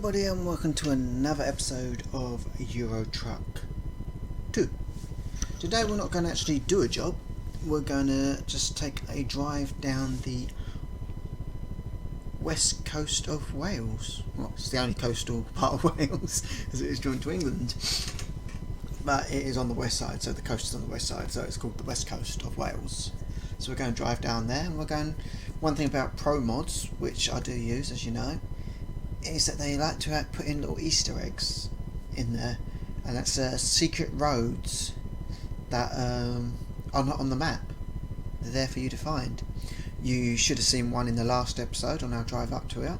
everybody and welcome to another episode of Euro Truck 2. Today we're not going to actually do a job, we're going to just take a drive down the west coast of Wales. Well, it's the only coastal part of Wales as it is joined to England, but it is on the west side, so the coast is on the west side, so it's called the west coast of Wales. So we're going to drive down there, and one thing about Pro Mods, which I do use as you know, is that they like to put in little Easter eggs in there, and that's secret roads that are not on the map. They're there for you to find. You should have seen one in the last episode on our drive up to it.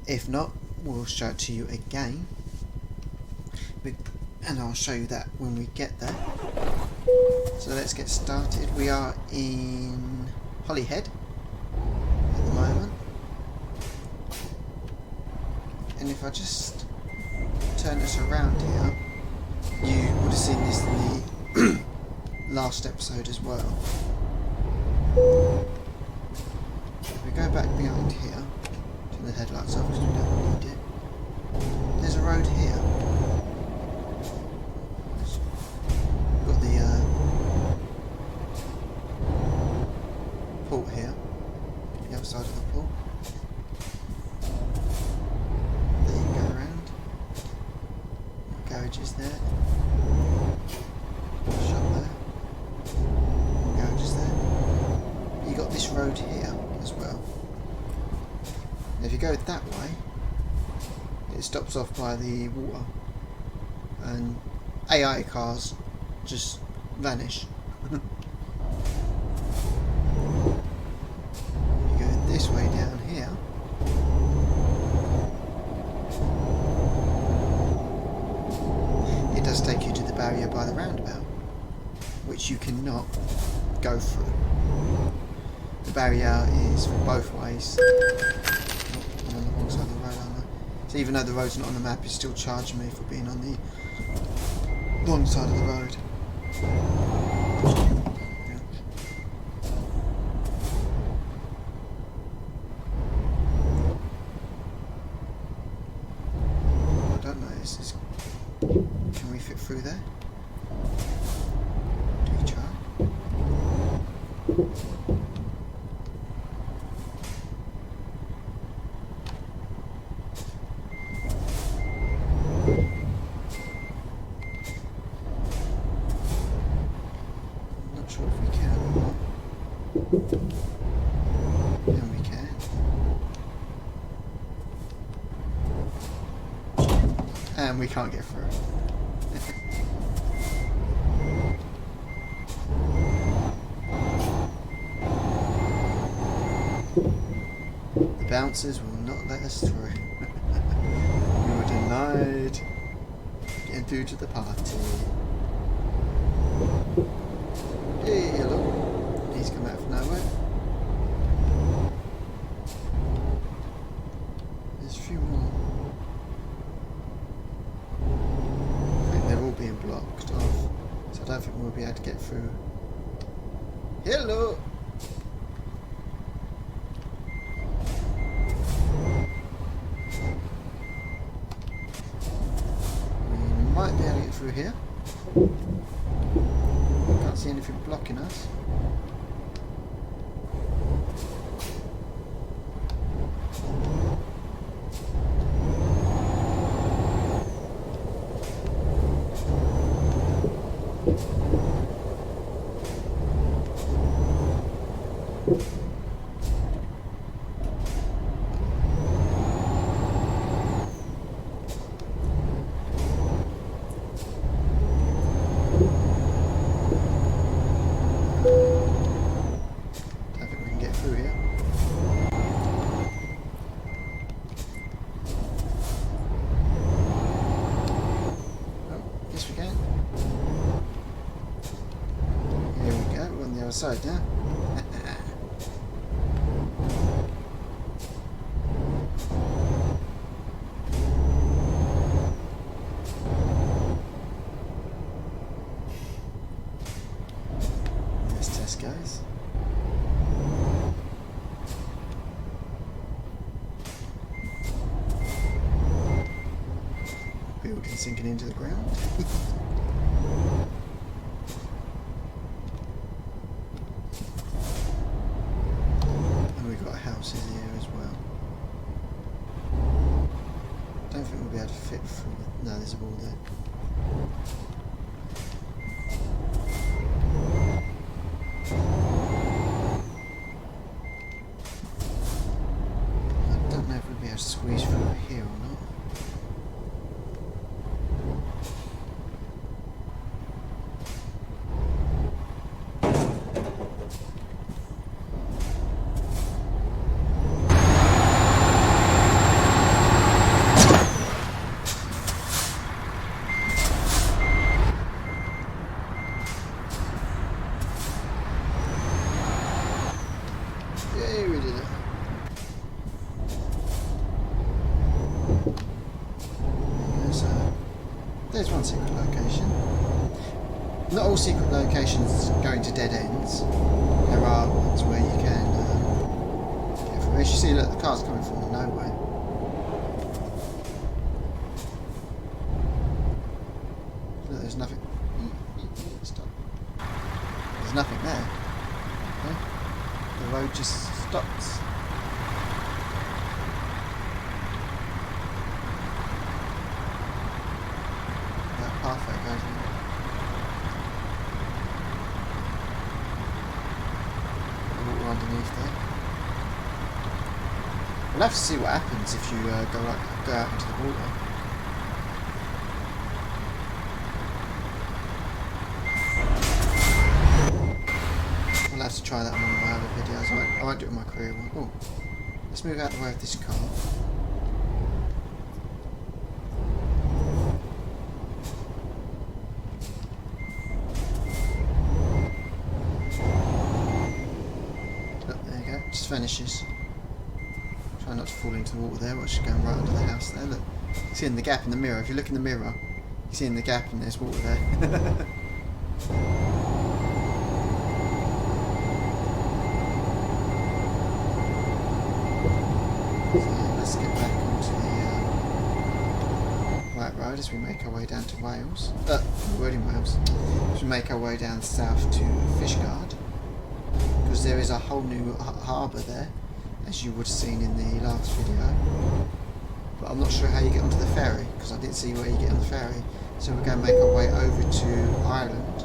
If not, we'll show it to you again, and I'll show you that when we get there. So let's get started. We are in Holyhead at the moment. And if I just turn this around here, you would have seen this in the last episode as well. If we go back behind here, turn the headlights off because we don't need it. There's a road here. We've got the port here, the other side of the port. Garages there, shop there, garages there. You got this road here as well. Now if you go that way, it stops off by the water, and AI cars just vanish. You go this way down here. Take you to the barrier by the roundabout, which you cannot go through. The barrier is for both ways. I'm on the wrong side of the road, aren't I? So even though the road's not on the map, it's still charging me for being on the wrong side of the road. I don't know, this is... Can we fit through there? Do we try? I'm not sure if we can or not. And we can. And we can't get through. The bouncers will not let us through. We were denied getting through to the party. Hey, hello. He's come out of nowhere. There's a few more. I think they're all being blocked off, so I don't think we'll be able to get through. Hello! Might be able to get through here. Can't see anything blocking us. Side now. Let's test, guys. sunk and sinking into the ground. And we've got houses here as well. Don't think we'll be able to fit through. No, there's a wall there. I don't know if we'll be able to squeeze through here or not. Yay, we did it. There's one secret location. Not all secret locations go into dead ends. There are ones where you can get through. As you see, look, the car's coming from nowhere. Look, there's nothing. Stop. There's nothing there. Okay. The road just stops. Pathway goes in. Water underneath there. We'll have to see what happens if you go out into the water. We'll have to try that on one of my other videos. I won't do it in my career one. Oh, let's move out the way of this car. Just vanishes. Try not to fall into the water there, while she's going right under the house there. Look, you see in the gap in the mirror. If you look in the mirror, you see in the gap and there's water there. So let's get back onto the right road as we make our way down to Wales. We're in Wales. As we make our way down south to Fishguard. Because there is a whole new harbour there, as you would have seen in the last video. But I'm not sure how you get onto the ferry, because I didn't see where you get on the ferry. So we're going to make our way over to Ireland.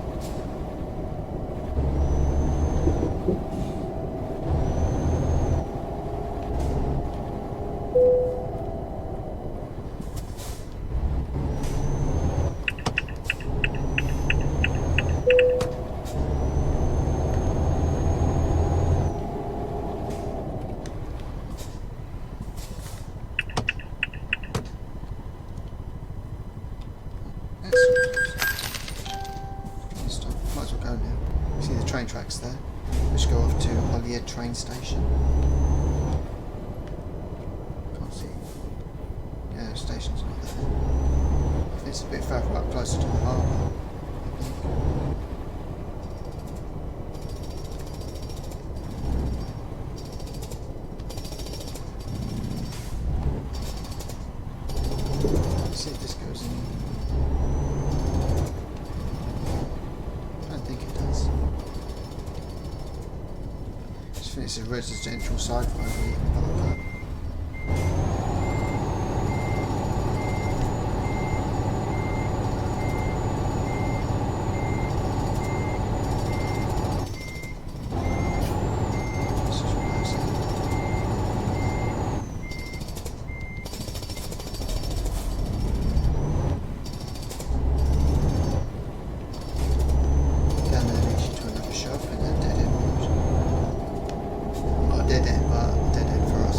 Stop. Might as well go now. You see the train tracks there, which go off to Holyhead train station. Can't see. Yeah, the station's not there. I think it's a bit further up, closer to the harbour. See if this goes in. I don't think it does. I just think it's a residential side road where you can park up. This is what I said. Down there leads you to another shop and a dead end road. Not a dead end, but a dead end for us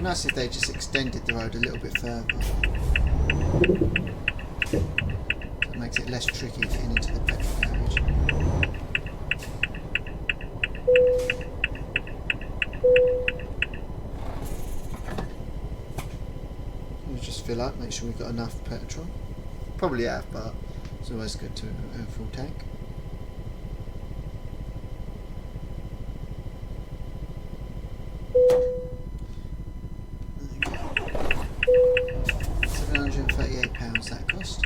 nice if they just extended the road a little bit further. It makes it less tricky getting into the petrol garage. We'll just fill up, make sure we've got enough petrol. Probably have, but it's always good to have a full tank. £738 that cost.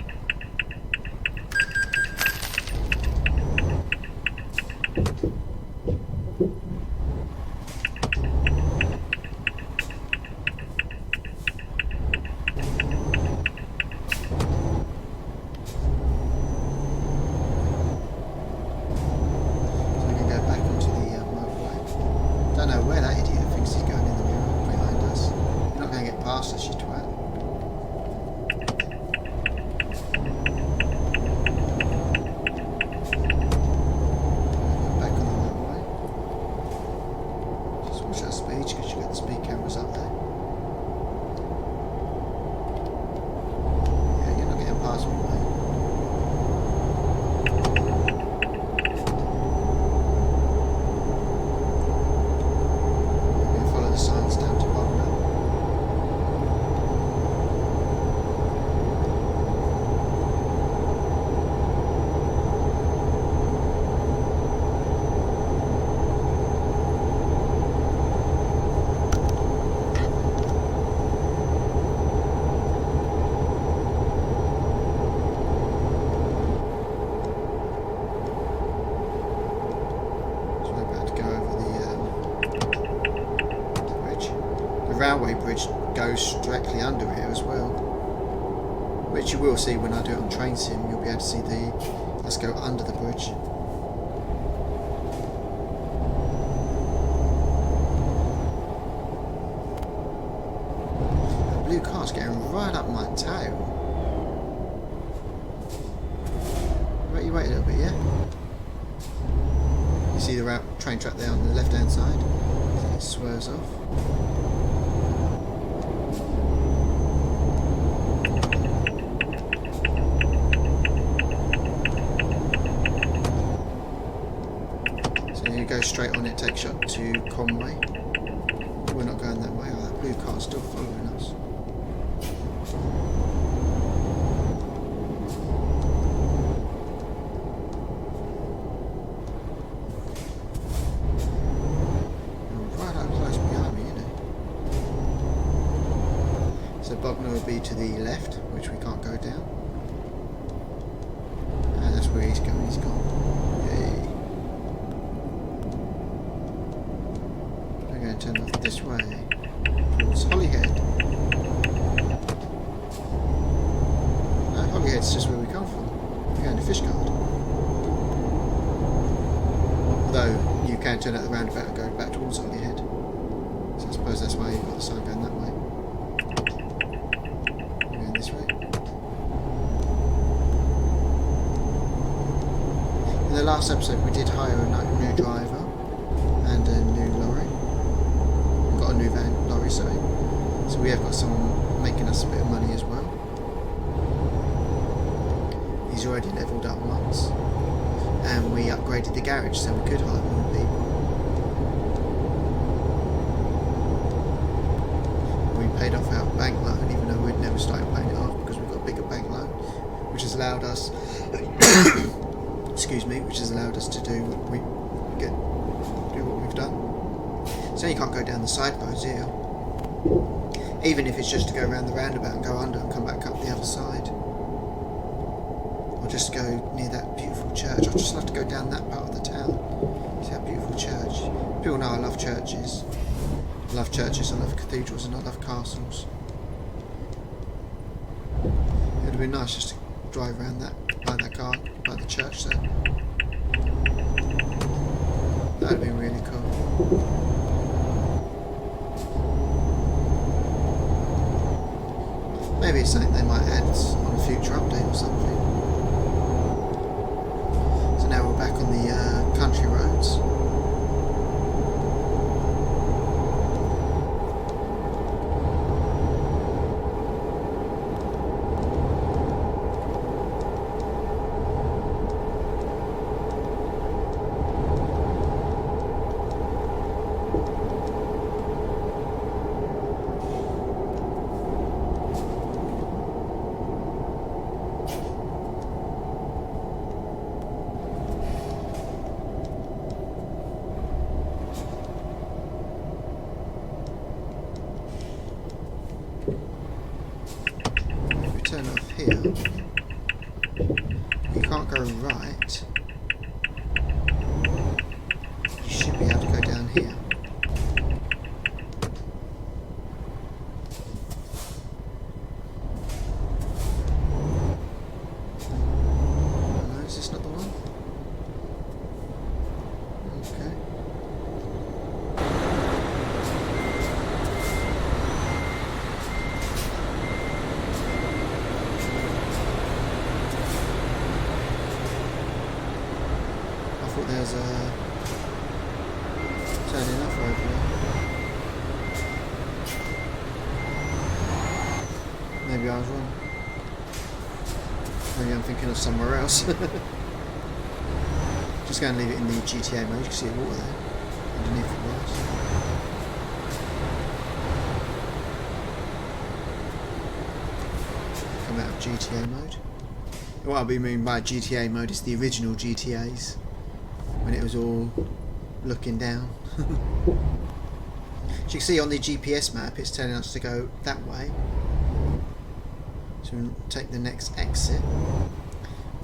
Railway bridge goes directly under here as well, which you will see when I do it on Train Sim. You'll be able to see let's go under the bridge. The blue car's getting right up my tail. You wait a little bit, yeah? You see the train track there on the left hand side? It swerves off. Go straight on it, takes you up to Conway. We're not going that way. Oh, that blue car's still following us. You're right up close behind me, isn't it? So Bognor will be to the left, which we can't go down. And that's where he's going. He's gone. Turn off this way towards Holyhead. Holyhead's just where we come from. We're going to Fishguard. Although you can turn out the roundabout and go back towards Holyhead. So I suppose that's why you've got the sign going that way. We're going this way. In the last episode we did hire a new driver and a new lorry. Got a new lorry, sorry. So we have got someone making us a bit of money as well. He's already leveled up once. And we upgraded the garage so we could hire more people. We paid off our bank loan even though we'd never started paying it off because we've got a bigger bank loan, which has allowed us excuse me, which has allowed us to do what we've done. So you can't go down the side roads here. Even if it's just to go around the roundabout and go under and come back up the other side. Or just go near that beautiful church. I'd just love to go down that part of the town. See that beautiful church. People know I love churches. I love churches, I love cathedrals, and I love castles. It would have been nice just to drive around that, by the church there. That would be really cool. Maybe it's something they might add on a future update or something. So now we're back on the country roads. can't go right. You should be able to go down here. Oh, no, is this not the one? Okay. I thought there's a turning off over there. Maybe I was wrong. Maybe I'm thinking of somewhere else. Just going to leave it in the GTA mode. You can see the water there underneath the glass. Come out of GTA mode. What I mean by GTA mode is the original GTAs, when it was all looking down. As you can see on the GPS map, it's telling us to go that way. So we'll take the next exit,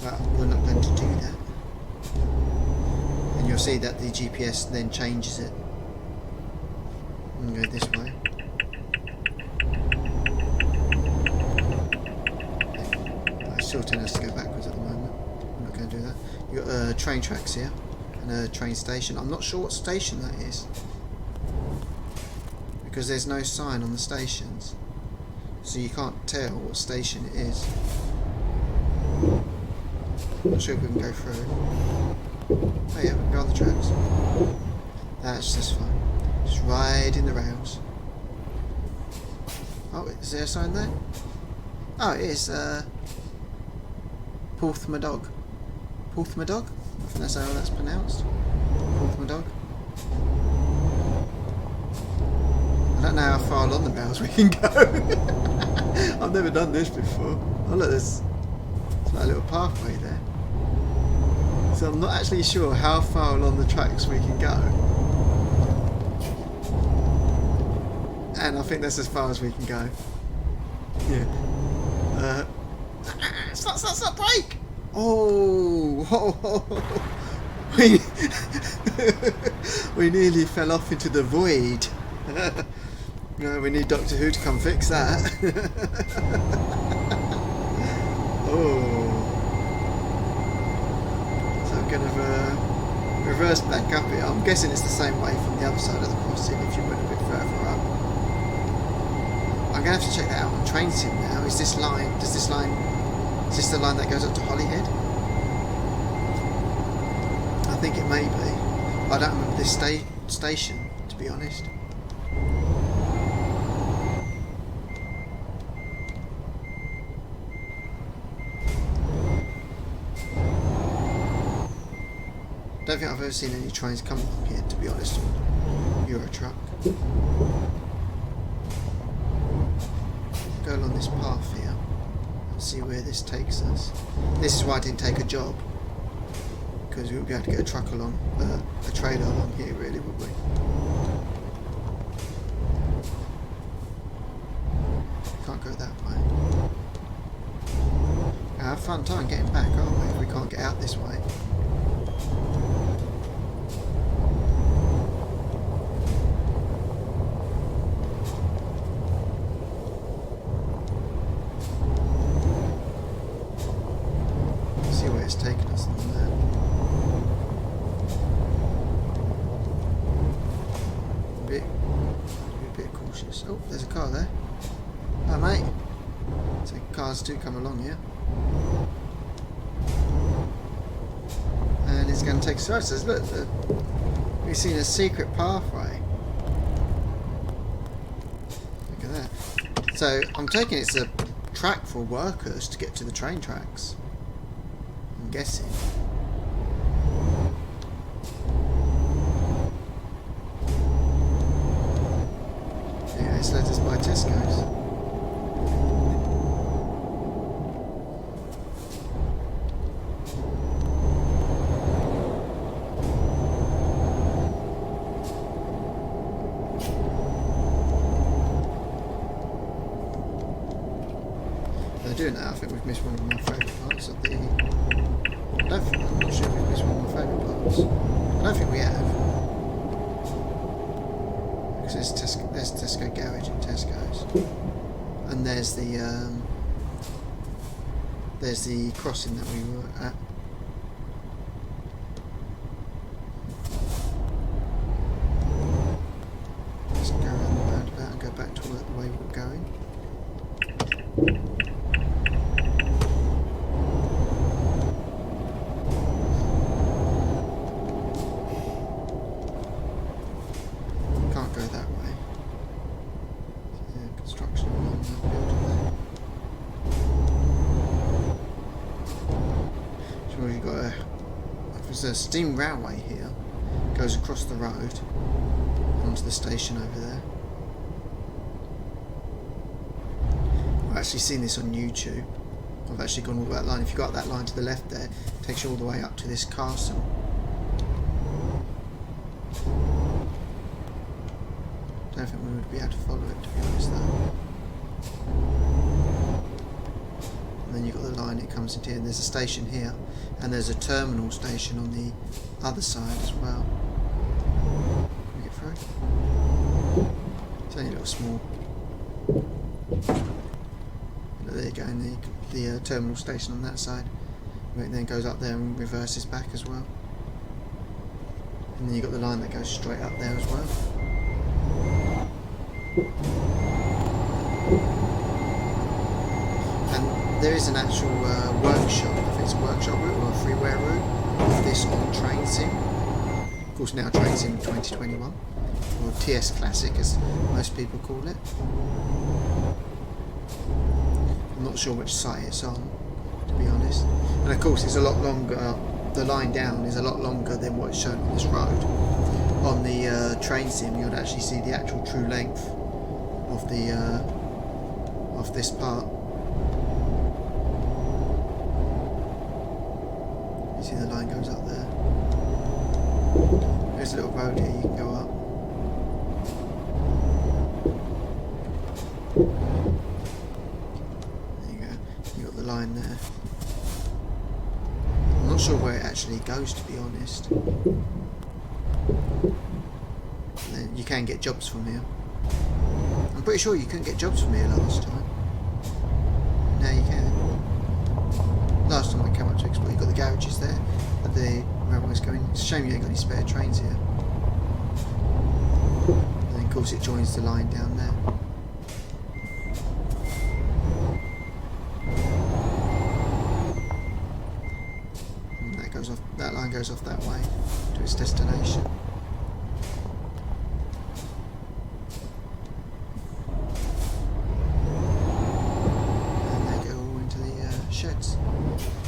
but we're not going to do that. And you'll see that the GPS then changes it. I'm going to go this way. It's still telling us to go backwards at the moment. I'm not going to do that. You've got train tracks here and a train station. I'm not sure what station that is, because there's no sign on the stations, so you can't tell what station it is. I'm not sure if we can go through. Oh yeah, we can go on the tracks. That's just fine. Just riding the rails. Oh, is there a sign there? Oh, it is Porthmadog. Porthmadog? I think that's how that's pronounced. Porthmadog. I don't know how far along the rails we can go. I've never done this before. Oh look, there's like a little pathway there. So I'm not actually sure how far along the tracks we can go. And I think that's as far as we can go. Yeah. Stop, break! Oh! We nearly fell off into the void. No, we need Doctor Who to come fix that. Oh. So I'm going to reverse back up here. I'm guessing it's the same way from the other side of the crossing if you went a bit further up. I'm going to have to check that out on Train Sim now. Is this the line that goes up to Holyhead? I think it may be. I don't remember this station, to be honest. I don't think I've ever seen any trains come along here, to be honest. Euro truck. Go along this path here and see where this takes us. This is why I didn't take a job, because we wouldn't be able to get a truck along, a trailer along here, really, would we? Can't go that way. I have a fun time getting back, aren't we, if we can't get out this way? It's taken us on the map. Be a bit cautious. Oh, there's a car there. Oh, mate. So cars do come along here. And it's going to take us right. So look, we've seen a secret pathway. Look at that. So I'm taking it's a track for workers to get to the train tracks. I'm guessing. Yeah, it's led us by Tesco's. They're doing that. I think we've missed one of my favourite parts of the There's the crossing that we were at. Let's go around the roundabout and go back to the way we were going. Can't go that way. There's construction along the building there. So we've got there's a steam railway here. Goes across the road onto the station over there. I've actually seen this on YouTube. I've actually gone all that line. If you got that line to the left there, it takes you all the way up to this castle. Don't think we would be able to follow it, to be honest, though. And then you've got the line, it comes into here, and there's a station here, and there's a terminal station on the other side as well. Can we get through? It's only a little small. But there you go, and the terminal station on that side. It then goes up there and reverses back as well. And then you've got the line that goes straight up there as well. And there is an actual workshop, if it's a workshop route or a freeware route, of this on Train Sim. Of course now Train Sim 2021, or TS Classic as most people call it. I'm not sure which site it's on, to be honest. And of course it's a lot longer, the line down is a lot longer than what's shown on this road. On the Train Sim you'd actually see the actual true length of the of this part. You see the line goes up there. There's a little road here you can go up. There you go. You got the line there. I'm not sure where it actually goes, to be honest. Then you can get jobs from here. I'm pretty sure you couldn't get jobs from here last time. Now you can. Last time I came up to explore, you've got the garages there, but the railway's going. It's a shame you ain't got any spare trains here. And then of course it joins the line down there. And that goes off. That line goes off that way to its destination.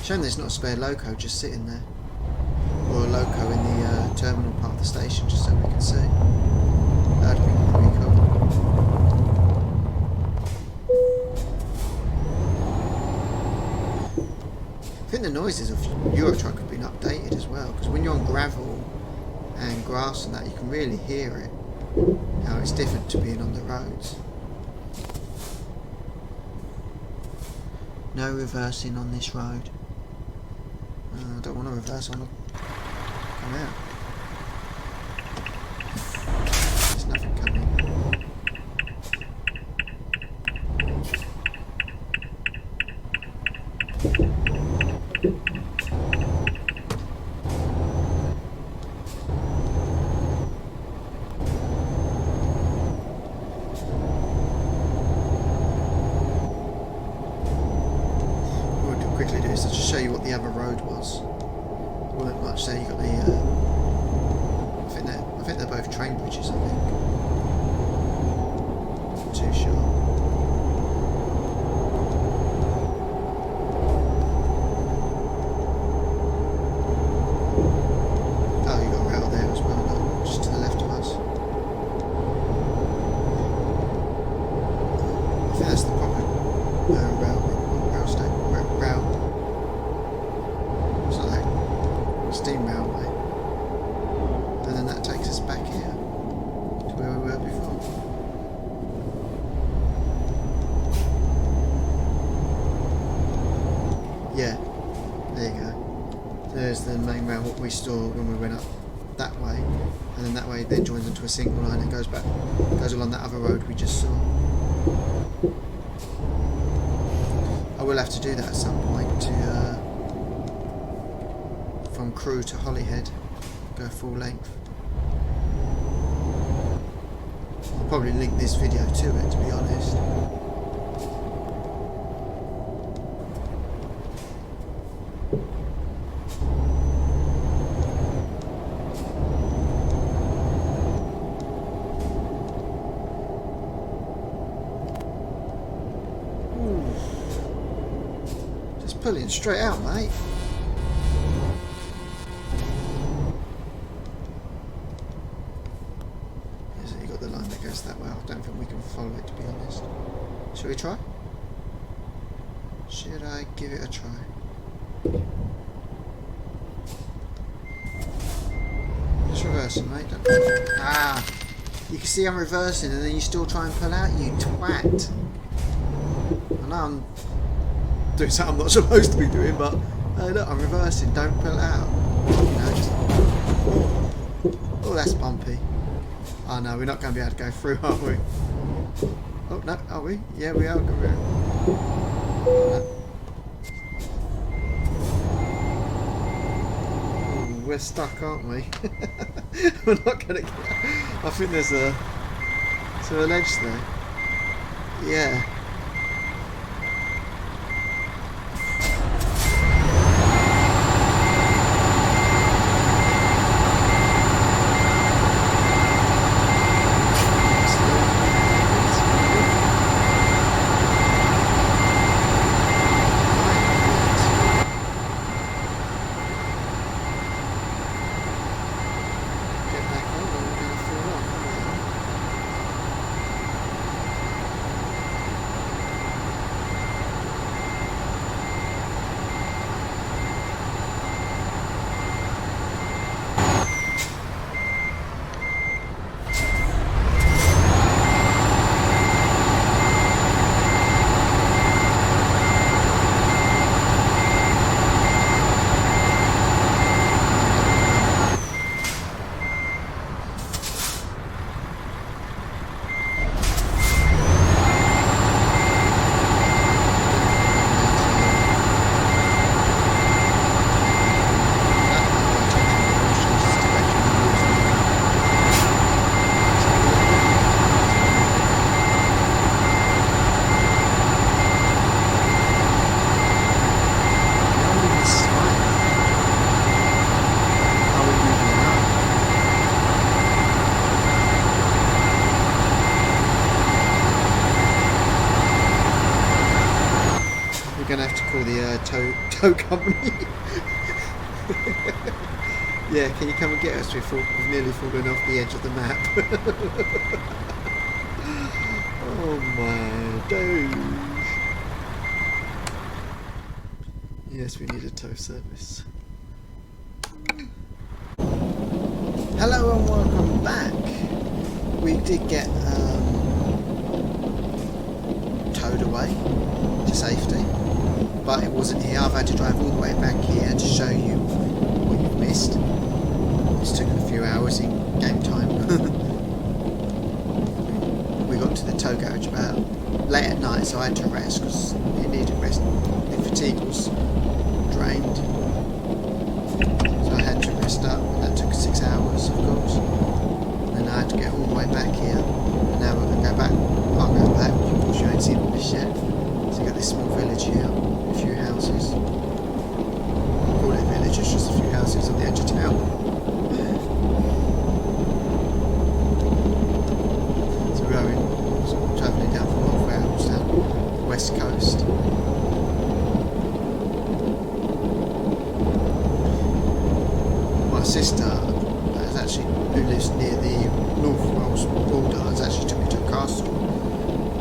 Shame there's not a spare loco just sitting there, or a loco in the terminal part of the station, just so we can see. That'd be pretty cool. I think the noises of Eurotruck have been updated as well, because when you're on gravel and grass and that, you can really hear it. How it's different to being on the roads. No reversing on this road. I don't want to reverse, I want to come out. There's nothing coming. What I'll quickly do is I'll just show you what the other road was. Weren't much there. You got the. I think they're both train bridges. I think. Not too sure. Oh, you got a rail there as well. Look, just to the left of us. I think that's the proper rail station. Rail. Steam railway, and then that takes us back here to where we were before. Yeah, there you go. There's the main rail, what we saw when we went up that way, and then that way then joins into a single line and goes back, goes along that other road we just saw. I will have to do that at some point. to from Crewe to Holyhead, go full length. I'll probably link this video to it, to be honest. Pulling straight out, mate. So you got the line that goes that way. I don't think we can follow it, to be honest. Should we try? Should I give it a try? Just reversing, mate. Ah! You can see I'm reversing and then you still try and pull out, you twat. I know I'm doing something I'm not supposed to be doing, but look, I'm reversing, don't pull out. Just... Oh, that's bumpy. Oh no, we're not going to be able to go through, are we? Oh no, are we? Yeah, we are going to. No. Ooh, we're stuck, aren't we? We're not going to get... I think there's a ledge there. Yeah. Gonna have to call the tow company. Yeah, can you come and get us? We've nearly fallen off the edge of the map. Oh my doge. Yes, we need a tow service. Hello and welcome back. We did get towed away to safety, but it wasn't here. I've had to drive all the way back here to show you what you've missed. It's taken a few hours in game time. We got to the tow garage about late at night, so I had to rest because it needed rest. The fatigue was drained, so I had to rest up, and that took 6 hours, of course. And then I had to get all the way back here, and now we're going to go back. I'll go back, of course you ain't seen all this yet. So you've got this small village here, a few houses. I call it a village, it's just a few houses on the edge of town. So we're going, travelling down from North Wales down the west coast. My sister, who lives near the North Wales border, has actually took me to a castle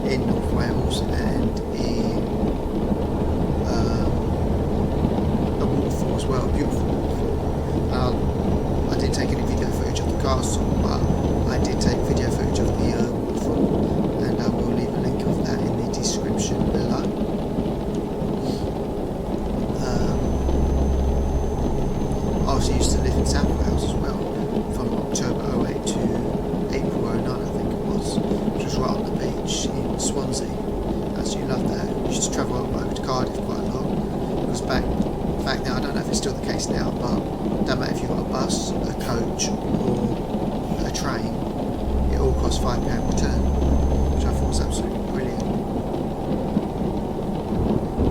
in North Wales and in a waterfall as well, a beautiful waterfall. I didn't take any video footage of the castle, but I did take video footage of the waterfall, and I will leave a link of that in the description below. I also used to live in South Wales as well, from October 08 to April 09 I think it was, which was right on the beach in Swansea. Actually loved that. We used to travel over to Cardiff quite a lot, because back not the case now, but don't matter if you've got a bus, a coach, or a train, it all costs £5 return, which I thought was absolutely brilliant.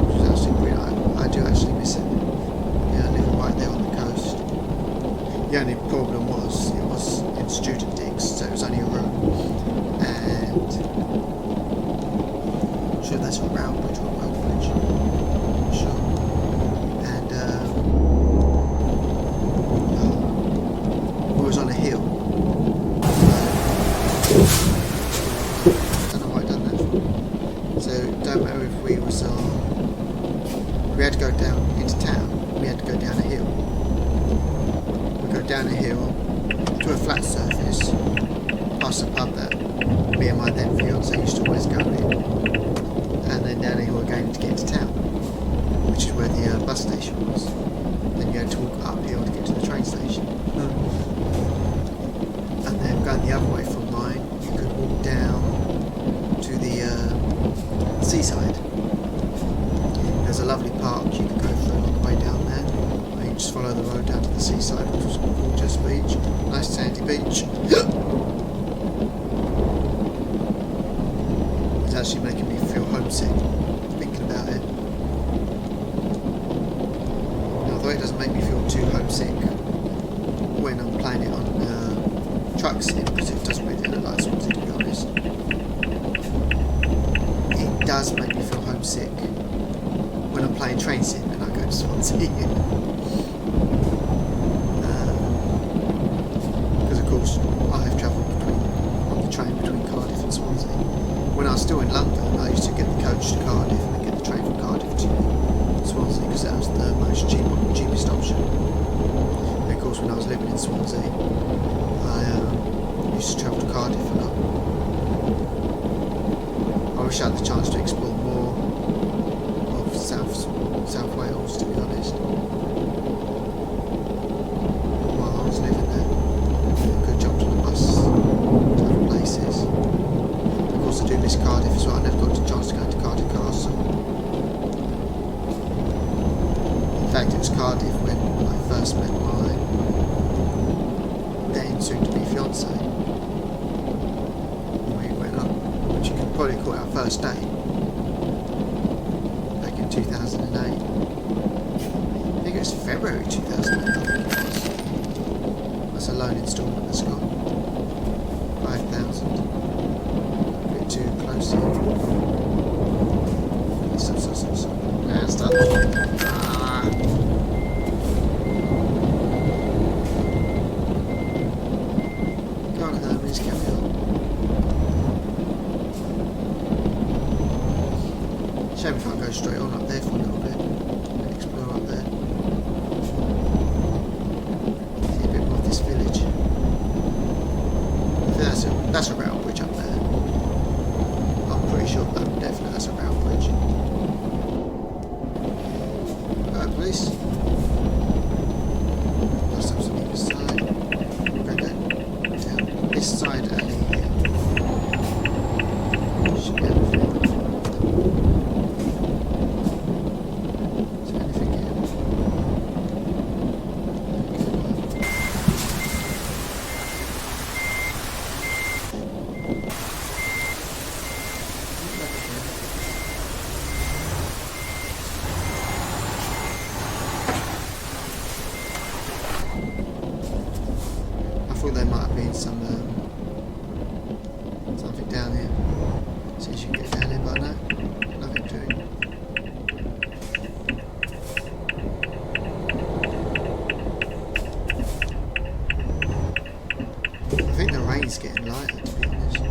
Which was absolutely brilliant. I do actually miss it. Yeah, living right there on the coast. The only problem was it was in student digs, so it was only a room, and I'm sure that's a rail bridge or a rail bridge. I'm sure. And we was on a hill. Don't know why I done that. So don't matter if we was we had to go down into town. We had to go down a hill. We go down a hill to a flat surface, past a pub that me and my then fiance used to always go in, and then down a hill again to get to town, which is where the bus station was. Then you had to walk uphill to get to the train station. And then going the other way from mine, you could walk down to the seaside. There's a lovely park you could go through on the way down there. Or you just follow the road down to the seaside, which was a gorgeous beach, nice sandy beach. It's actually making me feel homesick thinking about it. Although it doesn't make me feel too homesick when I'm playing it on truck sim, because it doesn't really look like Swansea, to be honest. It does make me feel homesick when I'm playing train sim and I go to Swansea. Because of course I have travelled on the train between Cardiff and Swansea. When I was still in London, I used to get the coach to Cardiff and then get the train from Cardiff to Swansea, because that was the most cheapest option. And of course when I was living in Swansea, I used to travel to Cardiff a lot. I wish I had the chance to explore more of South Wales, to be honest. While I was living there, I could jump on the bus to other places. Of course I do miss Cardiff as well. I never got the chance to go to Cardiff Castle. In fact, it was Cardiff when I first met my then soon-to-be fiance. We went up, which you could probably call it our first date, back in 2008. I think it was February 2008. That's a loan instalment that's got 5,000. A bit too close here. Stop. Stop. Hermes, carry on. Shame we can't go straight on up there for a little bit and explore up there. See a bit more of this village. I think that's a rail bridge up there. I'm pretty sure definitely that's a rail bridge. Alright, police. Last time something this side. We'll go down this side alley here. Should be able to fit. Is there anything here? I thought there might have been something down here. See if you can get down here, but no, nothing doing. I think the rain's getting lighter, to be honest. No,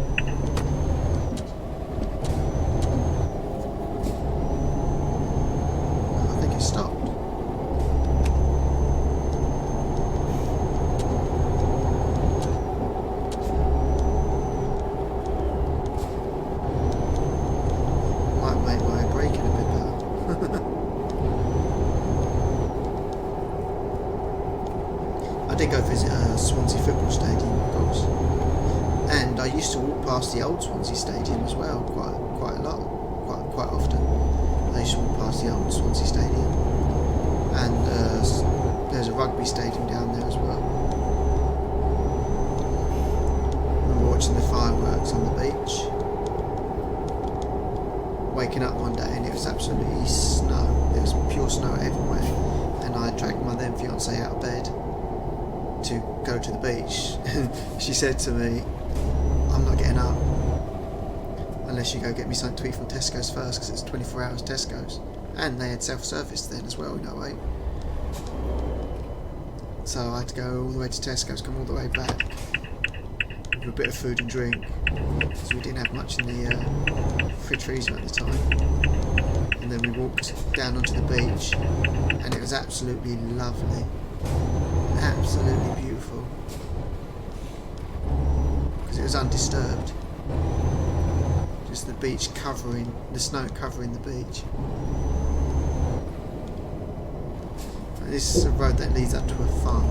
I think it stopped. I did go visit Swansea football stadium, of course, and I used to walk past the old Swansea stadium as well quite a lot, quite often. I used to walk past the old Swansea stadium, and rugby stadium down there as well. I remember watching the fireworks on the beach. Waking up one day and it was absolutely snow. There was pure snow everywhere, and I dragged my then fiance out of bed to go to the beach. She said to me, "I'm not getting up unless you go get me something to eat from Tesco's first, because it's 24 hours Tesco's." And they had self-service then as well, no way. So I had to go all the way to Tesco's, come all the way back with a bit of food and drink, because we didn't have much in the fridge freezer at the time. And then we walked down onto the beach, and it was absolutely lovely, absolutely beautiful, because it was undisturbed. Just the beach covering, the snow covering the beach. This is a road that leads up to a farm.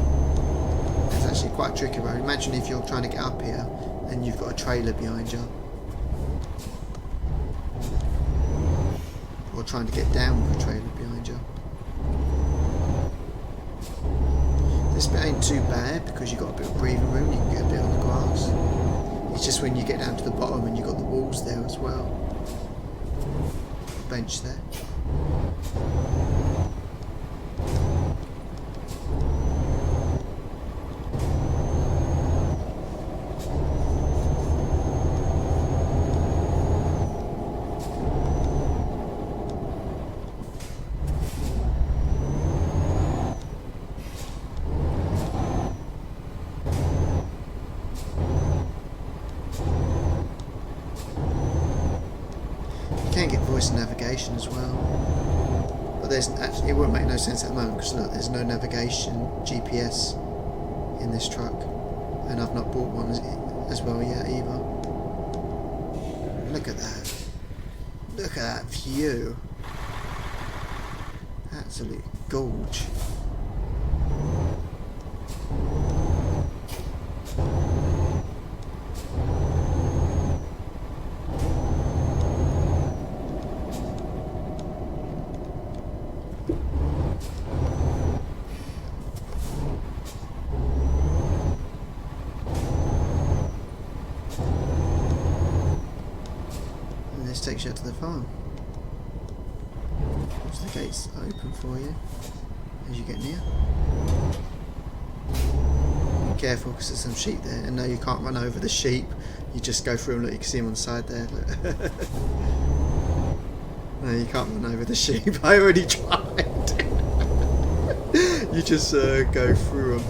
It's actually quite a tricky road. Imagine if you're trying to get up here and you've got a trailer behind you, or trying to get down with a trailer behind you. This bit ain't too bad because you've got a bit of breathing room, you can get a bit on the grass. It's just when you get down to the bottom and you've got the walls there as well. Bench there. Voice navigation as well, but there's actually, it won't make no sense at the moment because look, there's no navigation GPS in this truck, and I've not bought one as well yet either. Look at that, look at that view, absolute gorge. Takes you out to the farm. Which the gate's open for you as you get near. Be careful because there's some sheep there, and no, you can't run over the sheep. You just go through them. Look, you can see them on the side there. No, you can't run over the sheep. I already tried. You just go through them.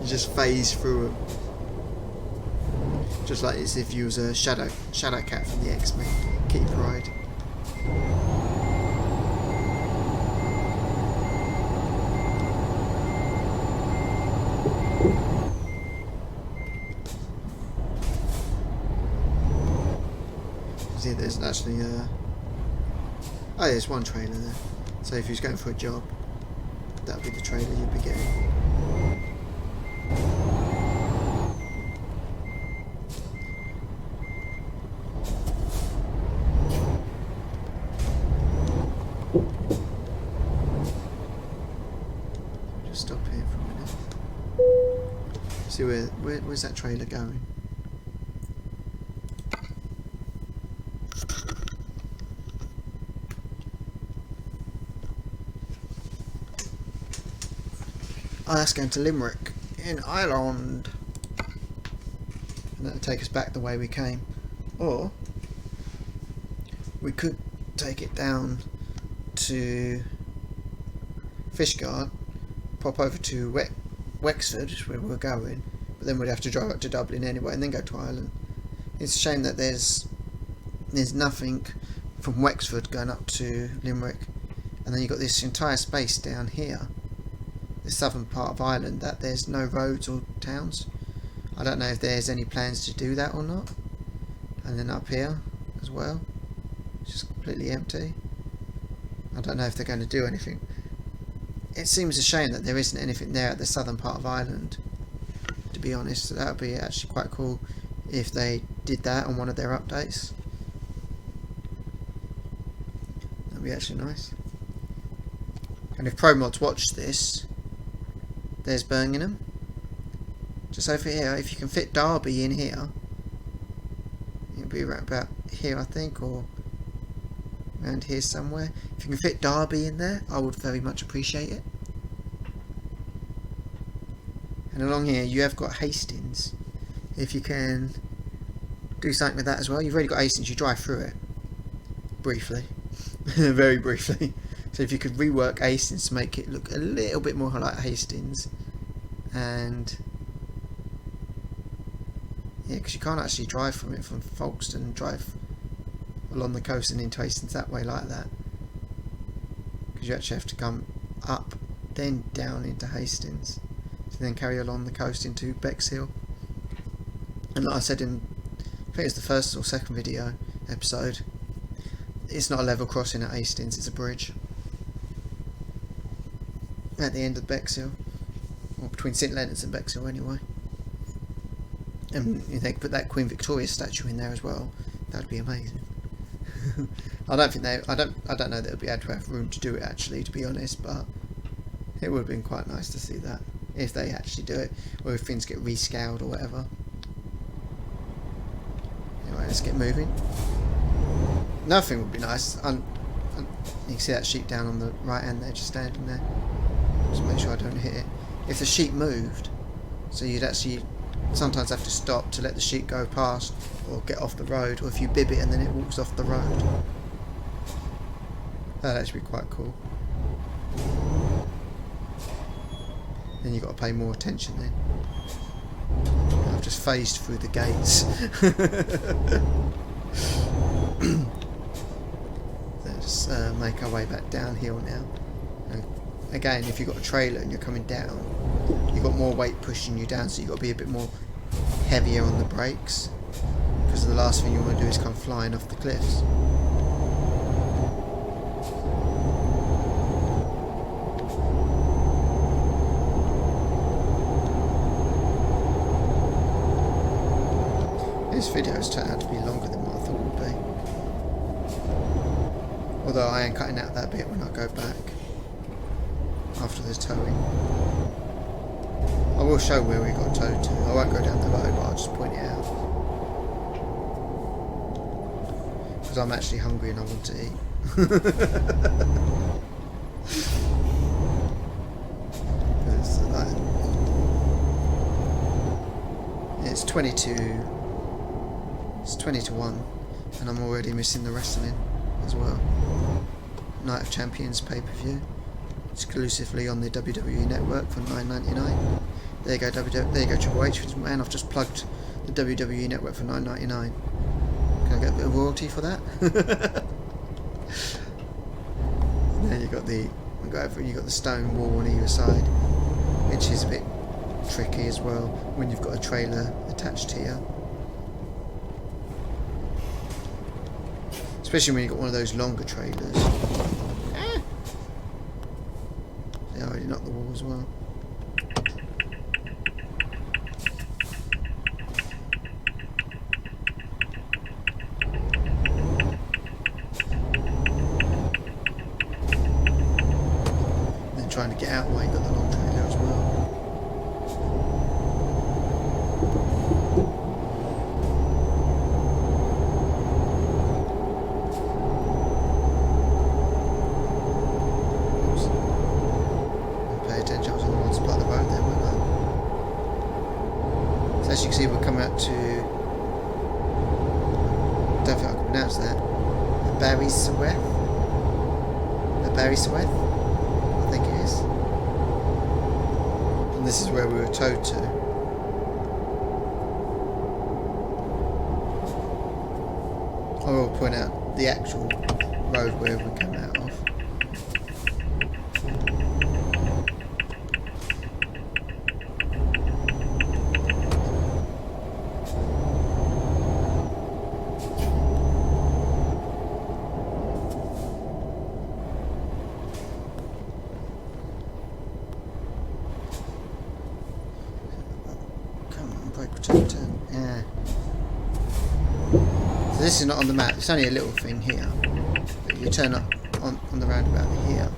You just phase through them. Just like as if you was a Shadow Cat from the X-Men. Keep ride. See, there's actually oh, there's one trailer there. So if he was going for a job, that would be the trailer you'd be getting. Stop here for a minute. See where's that trailer going? Oh, that's going to Limerick in Ireland. And that'll take us back the way we came. Or we could take it down to Fishguard, pop over to Wexford, where we're going, but then we'd have to drive up to Dublin anyway and then go to Ireland. It's a shame that there's nothing from Wexford going up to Limerick, and then you've got this entire space down here, the southern part of Ireland, that there's no roads or towns. I don't know if there's any plans to do that or not. And then up here as well, it's just completely empty. I don't know if they're going to do anything. It seems a shame that there isn't anything there at the southern part of Ireland, to be honest. So that would be actually quite cool if they did that on one of their updates. That'd be actually nice. And if ProMods watch this, There's Birmingham. Just over here, if you can fit Derby in here, it'll be right about here, I think, or around here somewhere. If you can fit Derby in there, I would very much appreciate it. And along here, you have got Hastings. If you can do something with that as well. You've already got Hastings, you drive through it. Briefly. Very briefly. So if you could rework Hastings to make it look a little bit more like Hastings. And yeah, because you can't actually drive from it from Folkestone and drive along the coast and into Hastings that way like that. Because you actually have to come up, then down into Hastings. To then carry along the coast into Bexhill. And like I said in, I think it's the first or second video episode, it's not a level crossing at Hastings, it's a bridge. At the end of Bexhill. Or between St Leonard's and Bexhill anyway. And they could put that Queen Victoria statue in there as well. That'd be amazing. I don't know that it would be able to have room to do it actually, to be honest, but it would have been quite nice to see that. If they actually do it, or if things get rescaled or whatever. Anyway, let's get moving. Another thing would be nice, you can see that sheep down on the right hand there, just standing there. Just make sure I don't hit it. If the sheep moved, so you'd actually sometimes have to stop to let the sheep go past or get off the road, or if you bib it and then it walks off the road. That'd actually be quite cool. Then you've got to pay more attention then. I've just phased through the gates. Let's make our way back downhill now. And again, if you've got a trailer and you're coming down, you've got more weight pushing you down, so you've got to be a bit more heavier on the brakes, because the last thing you want to do is come flying off the cliffs. This video's turned out to be longer than what I thought it would be. Although I am cutting out that bit when I go back after the towing. I will show where we got towed to. I won't go down the road, but I'll just point it out. Because I'm actually hungry and I want to eat. It's 20 to 1, and I'm already missing the wrestling as well. Night of Champions pay-per-view, exclusively on the WWE Network for $9.99. There you go, there you go, Triple H. Man, I've just plugged the WWE Network for $9.99. Can I get a bit of royalty for that? And then you got the stone wall on either side, which is a bit tricky as well when you've got a trailer attached here. Especially when you've got one of those longer trailers. They already knocked the wall as well. And then trying to get out while you've got the long trailer as well. As you can see, we're coming up to, I don't think I can pronounce that, Aberystwyth, I think it is. And this is where we were towed to. I will point out the actual road where we come out of. Yeah. So this is not on the map, it's only a little thing here. But you turn up on the roundabout here.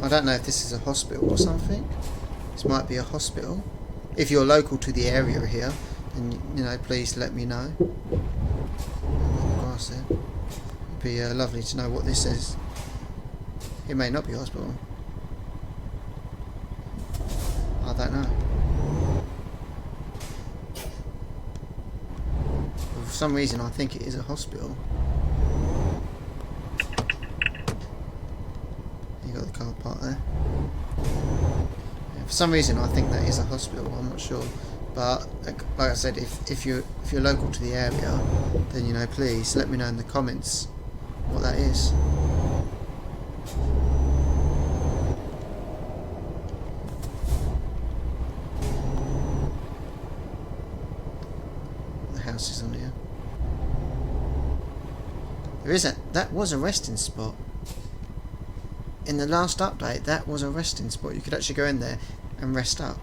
I don't know if this is a hospital or something. This might be a hospital. If you're local to the area here, then you know, please let me know. Grass there. It'd be lovely to know what this is. It may not be a hospital. I don't know. But for some reason, I think it is a hospital. You got the car park there. Yeah, for some reason, I think that is a hospital. I'm not sure, but like I said, if you're local to the area, then you know, please let me know in the comments what that is. Houses on here. There is that was a resting spot. In the last update, that was a resting spot. You could actually go in there and rest up.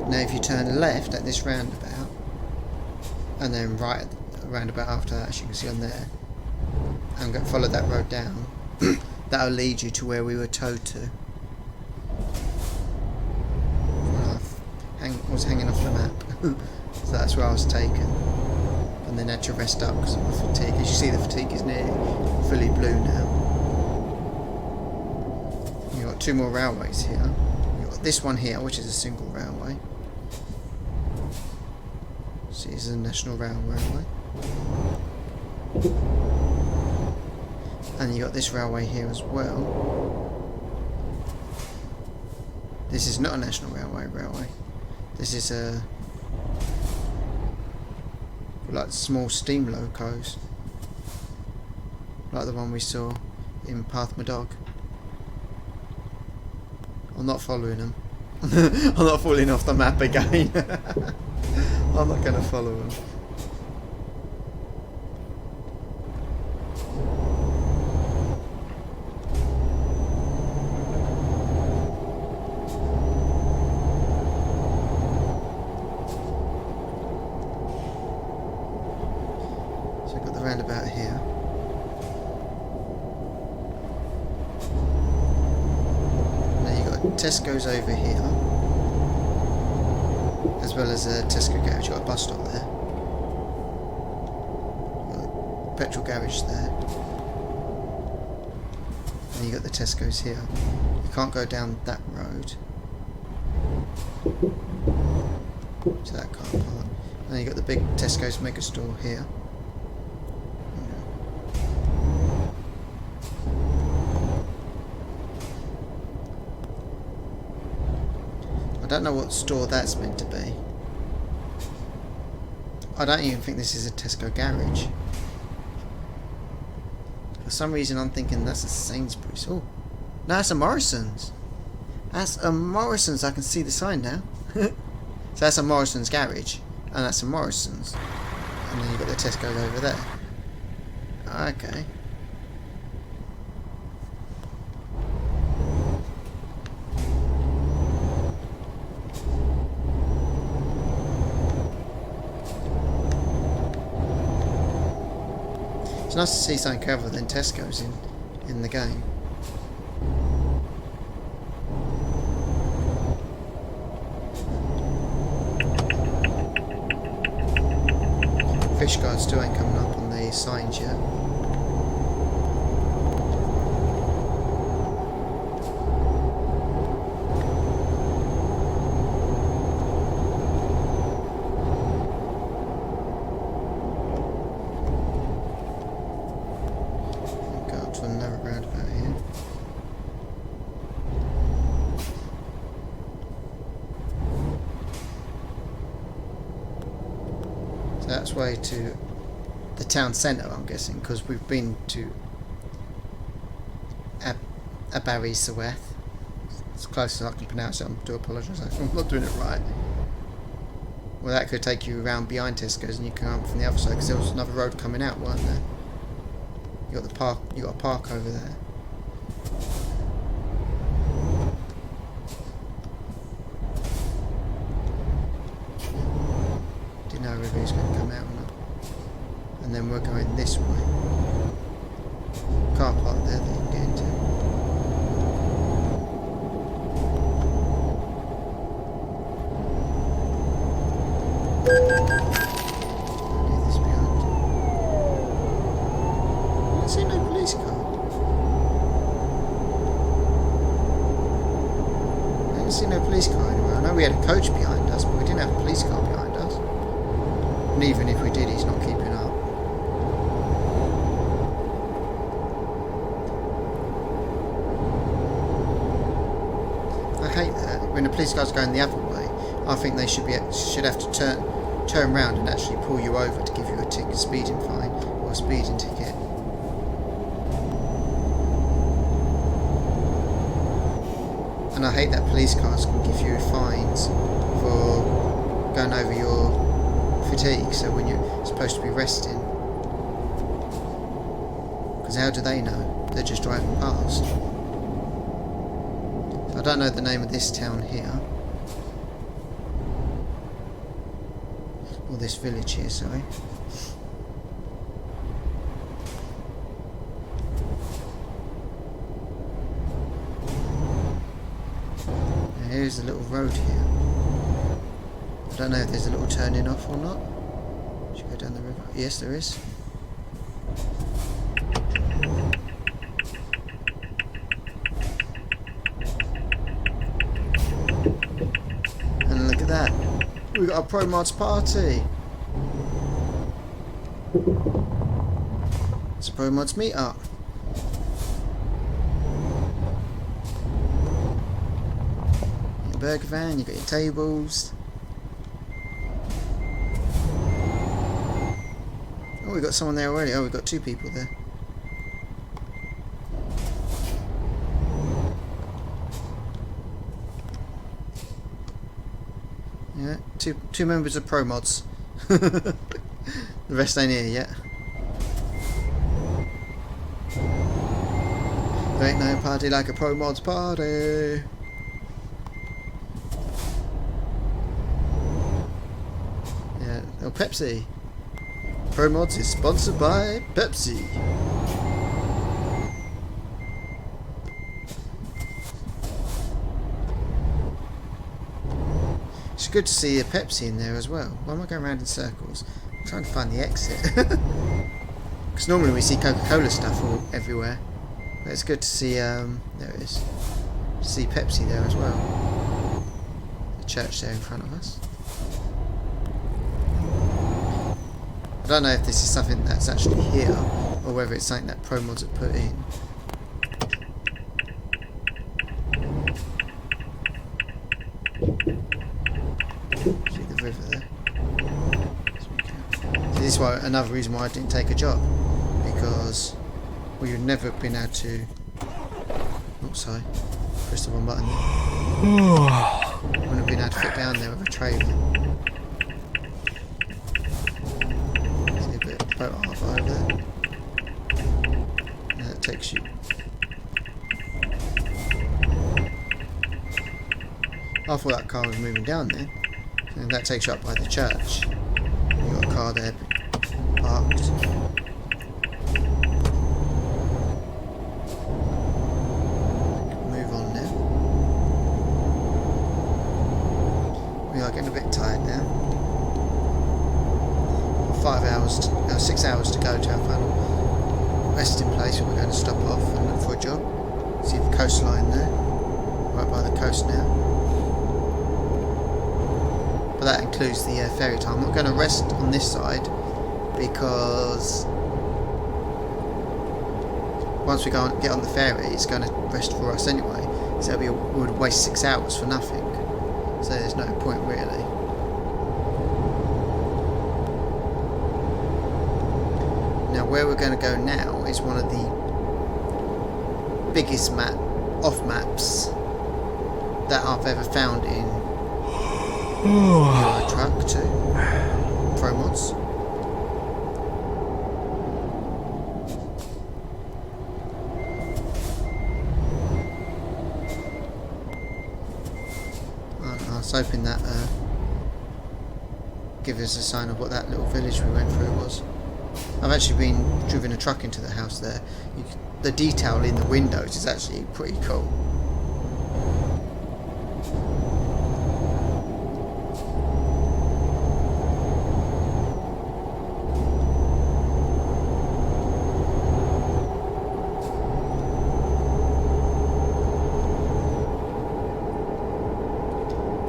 Now if you turn left at this roundabout, and then right at the roundabout after that, as you can see on there, and follow that road down, that'll lead you to where we were towed to. Was hanging off the map. So that's where I was taken. And then had to rest up because of my fatigue. As you see, the fatigue is nearly fully blue now. You've got two more railways here. You've got this one here, which is a single railway. See, this is a national railway. And you got this railway here as well. This is not a national railway. This is a like small steam locos, like the one we saw in Path Madog. I'm not following them. I'm not falling off the map again. I'm not going to follow them. So I've got the roundabout here. Now you've got Tesco's over here, as well as a Tesco garage. You've got a bus stop there. You've got a petrol garage there. And you've got the Tesco's here. You can't go down that road to that car park. And then you've got the big Tesco's mega store here. I don't know what store that's meant to be. I don't even think this is a Tesco garage. For some reason I'm thinking that's a Sainsbury's. Oh, no, that's a Morrison's. That's a Morrison's. I can see the sign now. So that's a Morrison's garage, and that's a Morrison's. And then you've got the Tesco over there. Okay. It's nice to see something other than Tesco's in the game. Fish guards still ain't coming up on the signs yet. Another roundabout here. So that's way to the town centre, I'm guessing, because we've been to Aberystwyth. as close as I can pronounce it. I do apologise if I'm not doing it right. Well, that could take you around behind Tesco's and you can come from the other side, because there was another road coming out, weren't there? You got the park. You got a park over there. Didn't know if he was going to come out or not. And then we're going this way. Car park there that you can get into. We had a coach behind us, but we didn't have a police car behind us. And even if we did, he's not keeping up. I hate that. When the police car's going the other way, I think they should have to turn around and actually pull you over to give you a speeding fine or a speeding ticket. And I hate that police cars can give you fines for going over your fatigue, so when you're supposed to be resting. Because how do they know? They're just driving past. I don't know the name of this town here. Or this village here, sorry. Here's a little road here. I don't know if there's a little turning off or not. Should go down the river. Yes, there is. And look at that. We've got a Pro Mods party. It's a Pro Mods meet-up. Burger van, you got your tables. Oh, we got someone there already. Oh, we got two people there. Yeah, two members of Pro Mods. The rest ain't here yet. There ain't no party like a Pro Mods party. Oh, Pepsi. Pro Mods is sponsored by Pepsi. It's good to see a Pepsi in there as well. Why am I going around in circles? I'm trying to find the exit. Because normally we see Coca-Cola stuff all everywhere. But it's good to see, there it is. See Pepsi there as well. The church there in front of us. I don't know if this is something that's actually here or whether it's something that Pro Mods have put in. See the river there. So this is why, another reason why I didn't take a job, because we would never have been able to. Oh, sorry, press the wrong button. Wouldn't have been able to fit down there with a trailer. About half over there. And that takes you. I thought that car was moving down there. And that takes you up by the church. You've got a car there parked. Move on now. We are getting a bit tired now. 6 hours to go to our final resting place where we're going to stop off and look for a job. See the coastline there, right by the coast now. But that includes the ferry time. I'm not going to rest on this side because once we get on the ferry, it's going to rest for us anyway. So we would waste 6 hours for nothing. So there's no point really. Now where we're going to go now is one of the biggest maps that I've ever found in Euro Truck 2 Pro Mods. I was hoping that give us a sign of what that little village we went through was. I've actually driven a truck into the house there. The detail in the windows is actually pretty cool.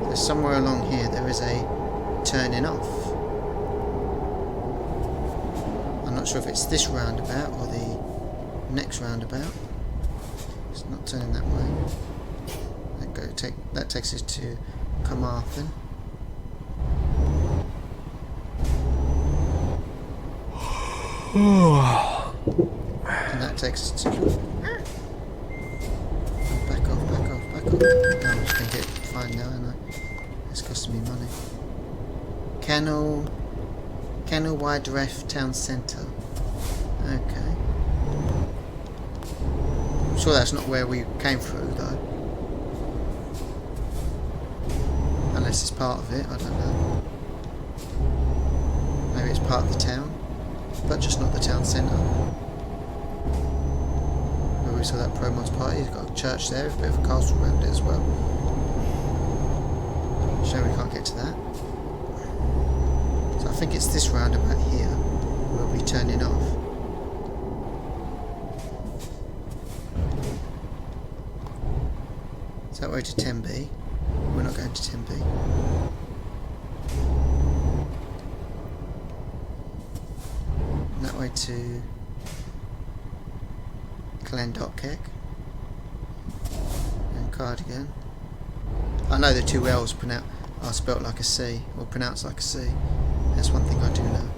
There's somewhere along here there is a turning off. I'm not sure if it's this roundabout or the next roundabout. It's not turning that way. That takes us to Carmarthen. And that takes us to... Back off. Oh, I'm just going to get fine now, aren't I? It's costing me money. Kennel Wydref Town Centre. Okay. I'm sure that's not where we came through though. Unless it's part of it, I don't know. Maybe it's part of the town, but just not the town centre. Where we saw that Pro Mods party, it's got a church there, a bit of a castle around it as well. Shame we can't get to that. So I think it's this roundabout here where we'll be turning off. Is that way to 10B? We're not going to 10B. And that way to Clendocek and Cardigan. I know the two L's are spelt like a C, or pronounced like a C. That's one thing I do know.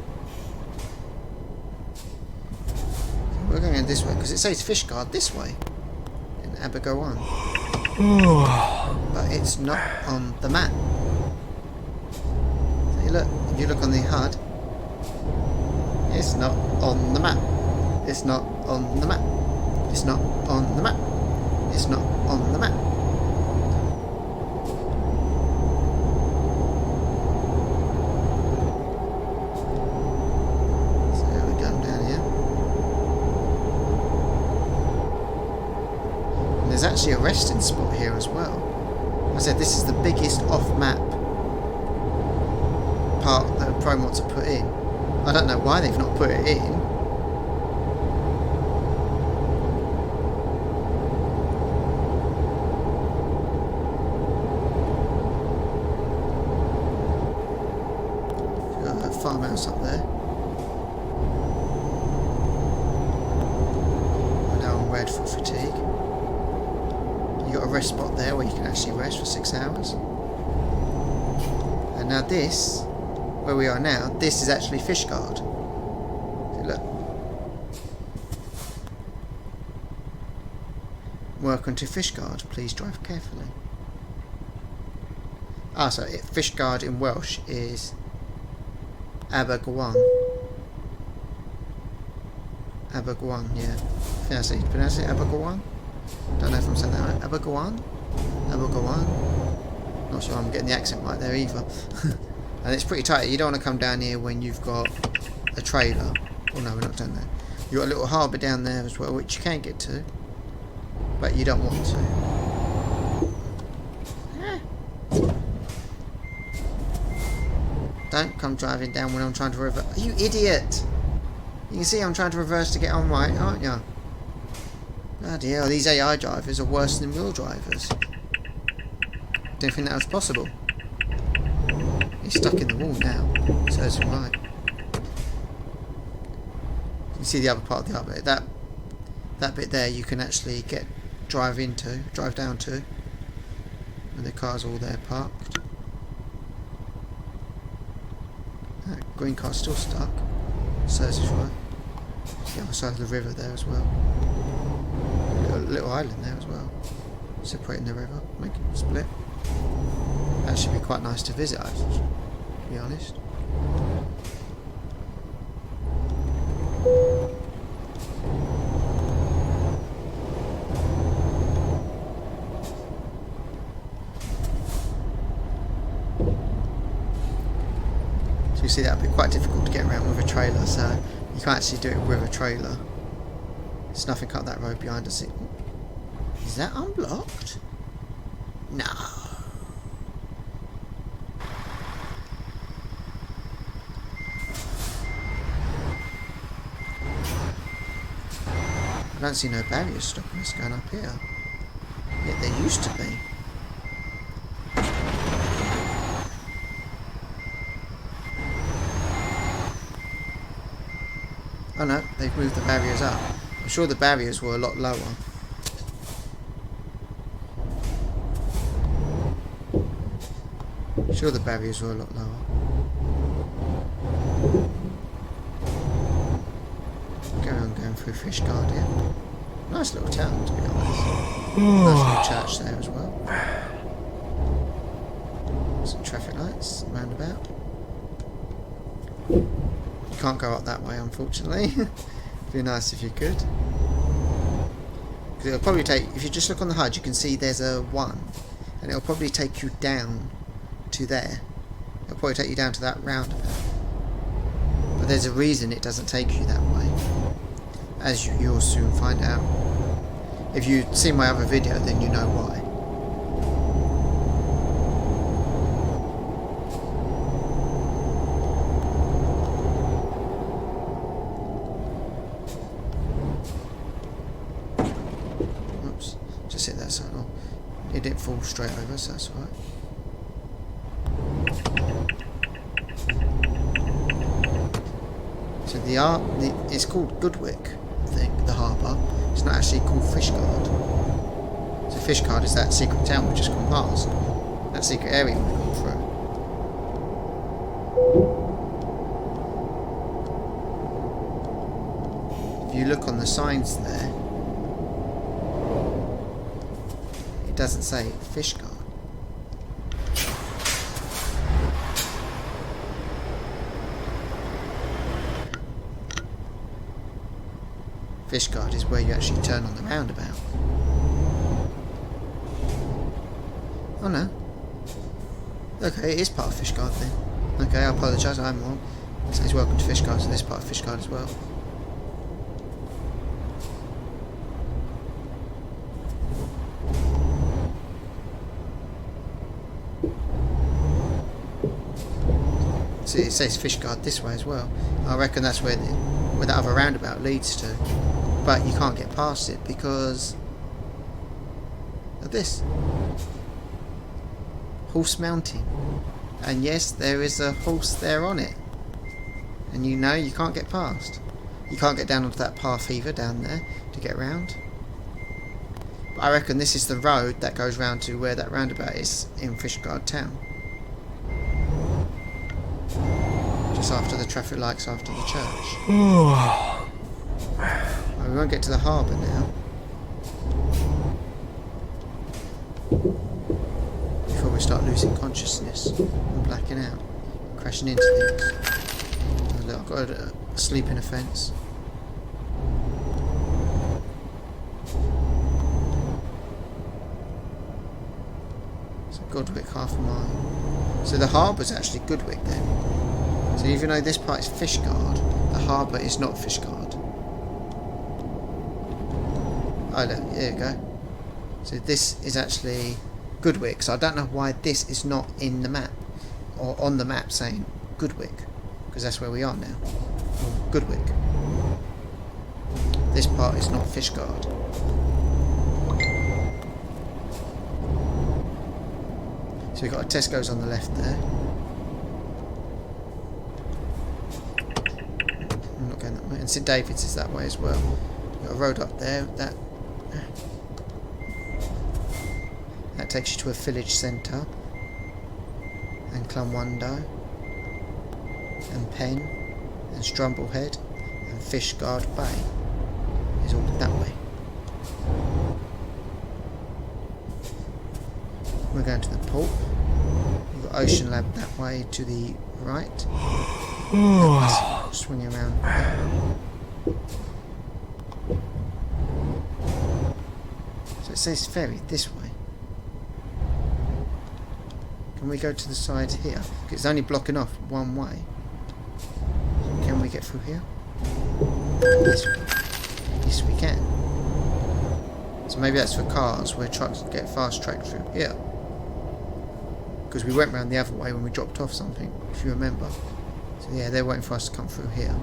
So we're going in this way, because it says Fishguard this way, in Abergawan. But it's not on the map. See, look, if you look on the HUD, it's not on the map. It's not on the map. It's not on the map. It's not on the map. There's actually a resting spot here as well. I said this is the biggest off-map part that Pro Mods have put in. I don't know why they've not put it in. Got a farmhouse up there. We're now on red for fatigue. Got a rest spot there where you can actually rest for 6 hours. And now this, where we are now, this is actually Fishguard. See, look. Welcome to Fishguard. Please drive carefully. Ah, so Fishguard in Welsh is Abergawan. Abergawan, yeah. I think that's how you pronounce it, Abergawan? Don't know if I'm saying that right. Abergawan? Abergawan? Not sure I'm getting the accent right there either. And it's pretty tight. You don't want to come down here when you've got a trailer. Oh no, we're not down there. You've got a little harbour down there as well, which you can get to. But you don't want to. Don't come driving down when I'm trying to reverse. You idiot! You can see I'm trying to reverse to get on right, aren't you? Bloody hell, these AI drivers are worse than real drivers. Didn't think that was possible. He's stuck in the wall now, so it's right. You can see the other part of the other bit. That bit there you can actually drive down to. And the car's all there parked. That green car's still stuck. So it's right. It's the other side of the river there as well. Little island there as well. separating the river, making it split. That should be quite nice to visit, to be honest. So you see that would be quite difficult to get around with a trailer, so you can't actually do it with a trailer. There's nothing up that road behind us. Is that unblocked? No. I don't see no barriers stopping us going up here. Yet there used to be. Oh no, they've moved the barriers up. I'm sure the barriers were a lot lower. Sure the barriers were a lot lower. Going through Fishguard here. Nice little town, to be honest. Nice little church there as well. Some traffic lights roundabout. You can't go up that way, unfortunately. It'd be nice if you could. Because it'll probably take, if you just look on the HUD, you can see there's a 1, and it'll probably take you down to there. It'll probably take you down to that roundabout. But there's a reason it doesn't take you that way, as you'll soon find out. If you've seen my other video, then you know why. Oops, just hit that signal. It didn't fall straight over, so that's alright. So it's called Goodwick, I think, the harbour. It's not actually called Fishguard. So Fishguard is that secret town we've just gone past. That secret area we've gone through. If you look on the signs there, it doesn't say Fishguard. Fishguard is where you actually turn on the roundabout. Oh no. Okay, it is part of Fishguard then. Okay, I apologise, I'm wrong. It says welcome to Fishguard, so this is part of Fishguard as well. See, it says Fishguard this way as well. I reckon that's where that other roundabout leads to. But you can't get past it because of this. Horse Mountain. And yes, there is a horse there on it. And you know you can't get past. You can't get down onto that path either down there to get around. But I reckon this is the road that goes round to where that roundabout is in Fishguard town. Just after the traffic lights after the church. We won't get to the harbour now. Before we start losing consciousness and blacking out, crashing into things. Oh, look, I've got a sleeping offence. So Goodwick, half a mile. So the harbour's actually Goodwick then. So even though this part is Fishguard, the harbour is not Fishguard. Oh look, there you go. So this is actually Goodwick. So I don't know why this is not in the map, or on the map saying Goodwick, because that's where we are now. Goodwick. This part is not Fishguard. So we've got a Tesco's on the left there. I'm not going that way. And St David's is that way as well. We've got a road up there. That takes you to a village centre. And Clonwando. And Penn. And Strumblehead. And Fishguard Bay. Is all that way. We're going to the port. We've got Ocean Lab that way to the right. Swing around there. So it says ferry this way. Can we go to the side here? It's only blocking off one way. Can we get through here? Yes, we can. So maybe that's for cars where trucks get fast tracked through here. Because we went round the other way when we dropped off something, if you remember. So yeah, they're waiting for us to come through here.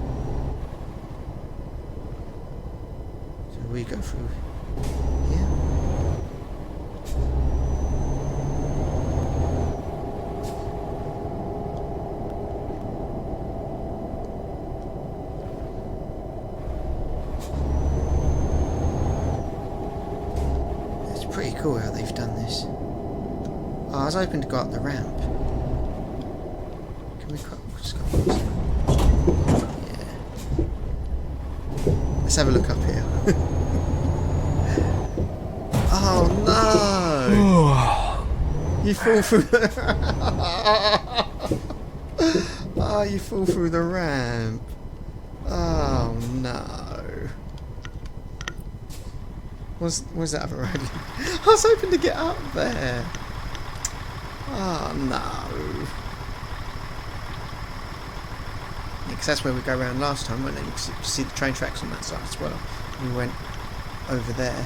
So we go through here. It's pretty cool how they've done this. Oh, I was hoping to go up the ramp. Can we just go up? Yeah. Let's have a look up here. Oh no! You fall through the Oh, you fall through the ramp. Oh no. Was that other road? I was hoping to get up there. Oh no. Yeah, because that's where we go around last time, wasn't it? You could see the train tracks on that side as well. We went over there.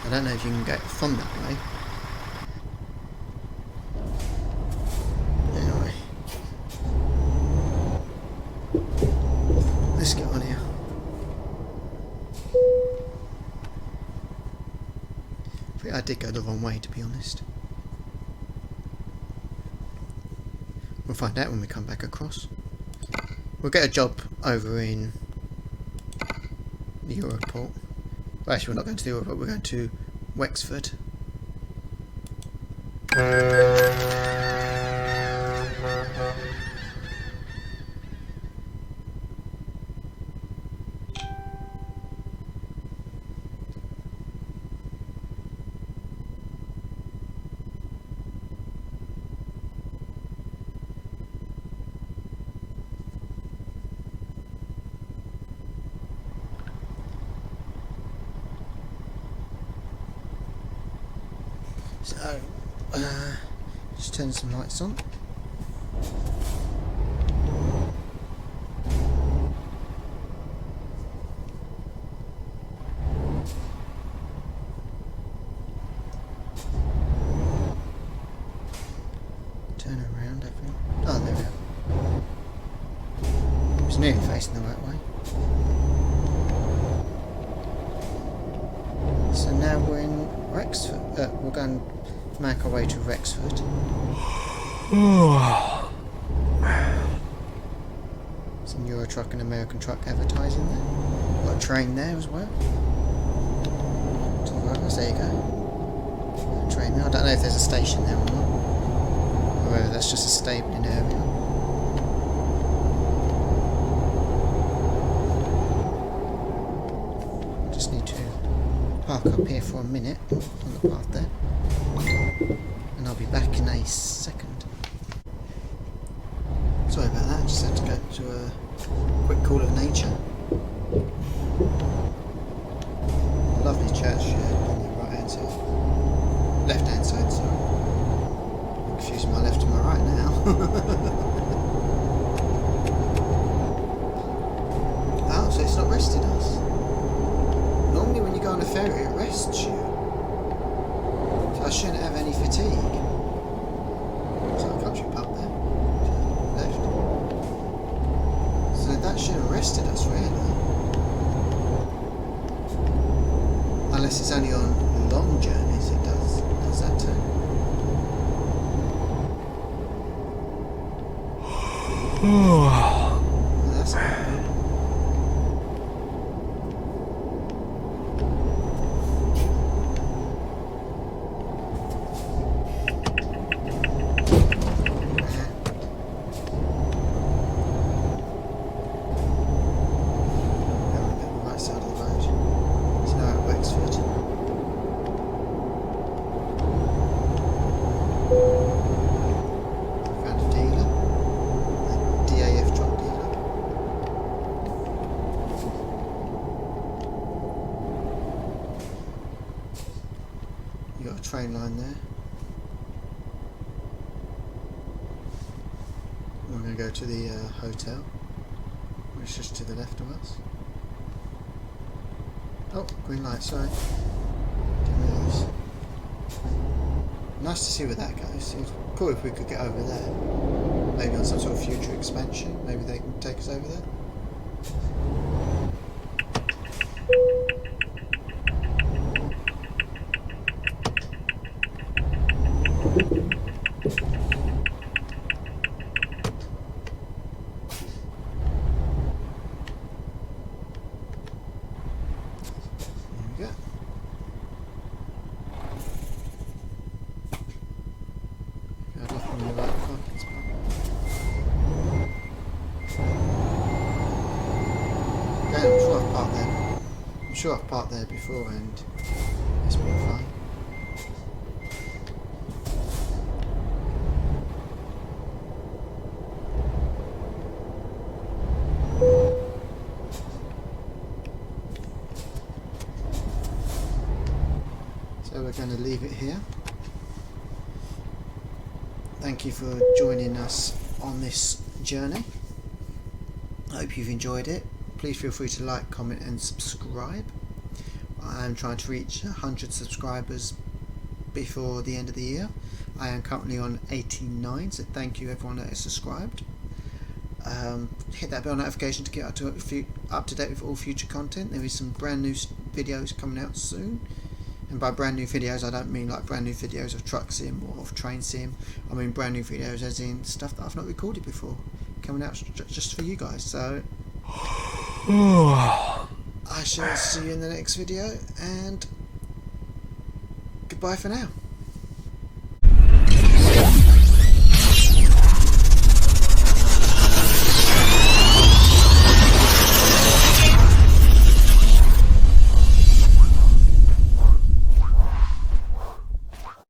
I don't know if you can get from that way. Anyway. Let's get on here. I did go the wrong way, to be honest. We'll find out when we come back across. We'll get a job over in the Europort. Well, actually, we're not going to the Europort, we're going to Wexford. So, just turn some lights on. Turn around, I think. Oh, there we go. It's nearly facing the right way. So now we're in Rexford. We're going to make our way to Rexford. Some Euro Truck and American Truck advertising there. Got a train there as well. To the right, there you go. A train there. I don't know if there's a station there or not. Or whether that's just a stabling area. Just need to park up here for a minute on the path there. And I'll be back in a second. Sorry about that, I just had to go to a quick call of nature. A lovely church on the right hand side. Left hand side, sorry. I'm confusing my left and my right now. Oh, so it's not resting us. Normally when you go on a ferry it rests you. So I shouldn't have any fatigue. There's a country pub there. Left. So that should have rested us really. Unless it's only on long journeys it does that too. Well, that's good. going to go to the hotel, which is just to the left of us. Oh, green light, sorry. Didn't realise. Nice to see where that goes. It's cool if we could get over there. Maybe on some sort of future expansion. Maybe they can take us over there. I'm sure I've parked there before and it's been fine. So we're going to leave it here. Thank you for joining us on this journey. I hope you've enjoyed it. Please feel free to like, comment and subscribe. I am trying to reach 100 subscribers before the end of the year. I am currently on 89, so thank you everyone that is subscribed. Hit that bell notification to get up to date with all future content. There is some brand new videos coming out soon. And by brand new videos, I don't mean like brand new videos of truck sim or of train sim. I mean brand new videos as in stuff that I've not recorded before, coming out just for you guys. So I shall see you in the next video, and goodbye for now.